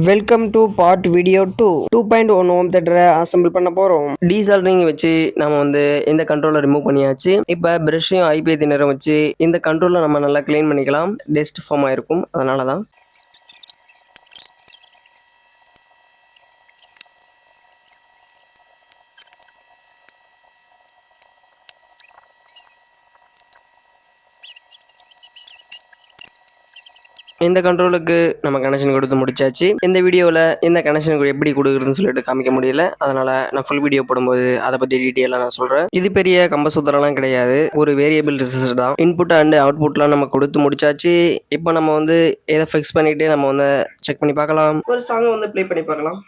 Welcome to part video 2.1 home தியேட்டரை assemble பண்ண போகிறோம். டீசால்டரிங் வச்சு நம்ம வந்து இந்த கண்ட்ரோலை ரிமூவ் பண்ணியாச்சு. இப்போ ப்ரஷ்ஷையும் ஐபிஐ தின்னரை வச்சு இந்த கண்ட்ரோலை நம்ம நல்லா க்ளீன் பண்ணிக்கலாம். டஸ்ட் ஃபார்ம் ஆயிருக்கும், அதனால தான். இந்த கண்ட்ரோலுக்கு நம்ம கனெக்ஷன் கொடுத்து முடிச்சாச்சு. இந்த வீடியோவில் இந்த கனெக்ஷனுக்கு எப்படி கொடுக்குறதுன்னு சொல்லிட்டு காமிக்க முடியல. அதனால் நான் ஃபுல் வீடியோ போடும்போது அதை பற்றி டீட்டெயிலாக நான் சொல்கிறேன். இது பெரிய கம்பசூத்திரம்லாம் கிடையாது, ஒரு வேரியபிள் ரெசிஸ்டர் தான். இன்புட் அண்ட் அவுட்புட்லாம் நம்ம கொடுத்து முடிச்சாச்சு. இப்போ நம்ம வந்து எதை ஃபிக்ஸ் பண்ணிவிட்டு நம்ம வந்து செக் பண்ணி பார்க்கலாம். ஒரு சாங் வந்து ப்ளே பண்ணி பார்க்கலாம்.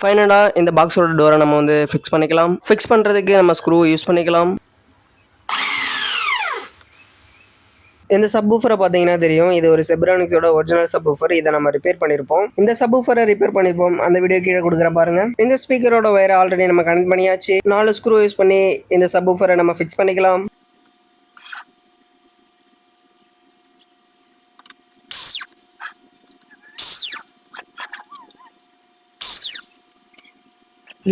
ஃபைனலா இந்த பாக்ஸோட டோரை நம்ம வந்து ஃபிக்ஸ் பண்ணிக்கலாம். ஃபிக்ஸ் பண்றதுக்கு நம்ம ஸ்க்ரூ யூஸ் பண்ணிக்கலாம். இந்த சப்வூஃபரை பார்த்தீங்கன்னா தெரியும், இது ஒரு செப்ரானிக்ஸோட ஒரிஜினல் சப்வூஃபர். இதை நம்ம ரிப்பேர் பண்ணியிருப்போம். இந்த சப்வூஃபரை ரிப்பேர் பண்ணியிருப்போம், அந்த வீடியோ கீழே கொடுக்குற பாருங்க. இந்த ஸ்பீக்கரோட வயரை ஆல்ரெடி நம்ம கனெக்ட் பண்ணியாச்சு. 4 ஸ்க்ரூ யூஸ் பண்ணி இந்த சப்வூஃபரை நம்ம ஃபிக்ஸ் பண்ணிக்கலாம்.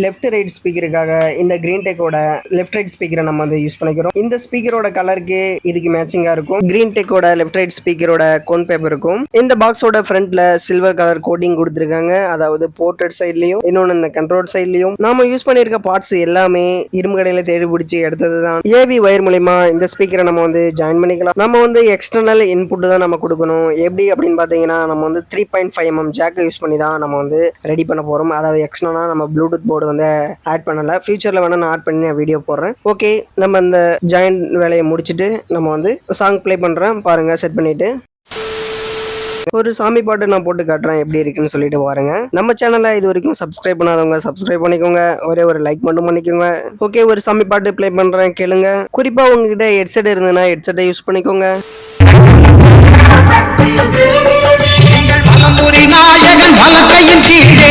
லெஃப்ட் ரைட் ஸ்பீக்கருக்காக இந்த கிரீன் டெக்கோட லெஃப்ட் ரைட் ஸ்பீக்கரை நம்ம வந்து யூஸ் பண்ணிக்கிறோம். இந்த ஸ்பீக்கரோட கலருக்கு இதுக்கு மேட்சிங்காக இருக்கும். கிரீன் டெக்கோட லெஃப்ட் ரைட் ஸ்பீக்கரோட கோன் பேப்பர் இருக்கும். இந்த பாக்ஸோட ஃப்ரண்ட்ல சில்வர் கலர் கோட்டிங் கொடுத்துருக்காங்க, அதாவது போர்ட்ரேட் சைட்லையும் இன்னொன்று இந்த கண்ட்ரோல் சைட்லையும். நாம யூஸ் பண்ணியிருக்க பார்ட்ஸ் எல்லாமே இரும்பு கடையில் தேடி பிடிச்சி எடுத்தது தான். ஏவி வயர் மூலியமா இந்த ஸ்பீக்கரை நம்ம வந்து ஜாயின் பண்ணிக்கலாம். நம்ம வந்து எக்ஸ்டர்னல் இன்புட் தான் நம்ம கொடுக்கணும். எப்படி அப்படின்னு பார்த்தீங்கன்னா, நம்ம வந்து 3.5 mm ஜாக்கை யூஸ் பண்ணி தான் நம்ம வந்து ரெடி பண்ண போகிறோம். அதாவது எக்ஸ்டர்னலாக நம்ம ப்ளூடூத் போர்டு வந்து ஆட் பண்ணல. ஃபியூச்சர்ல வேணா நான் ஆட் பண்ணி வீடியோ போடுறேன். ஓகே, நம்ம இந்த ஜாயிண்ட் வேலையை முடிச்சுட்டு நம்ம வந்து சாங் ப்ளே பண்றேன் பாருங்க. செட் பண்ணிட்டு ஒரு சாமி பாட்டு நான் போட்டு காட்டுறேன் எப்படி இருக்குன்னு சொல்லிட்டு பாருங்க. நம்ம சேனலை இது வரைக்கும் சப்ஸ்கிரைப் பண்ணாதவங்க சப்ஸ்கிரைப் பண்ணிக்கோங்க, ஒரே ஒரு லைக் மட்டும் பண்ணிக்கோங்க. ஓகே, ஒரு சாமி பாட்டு ப்ளே பண்றேன், கேளுங்க. குறிப்பா உங்ககிட்ட ஹெட்செட் இருந்ததுன்னா ஹெட்செட்டை யூஸ் பண்ணிக்கோங்க. நாயகன் வலக்கையின் கீழே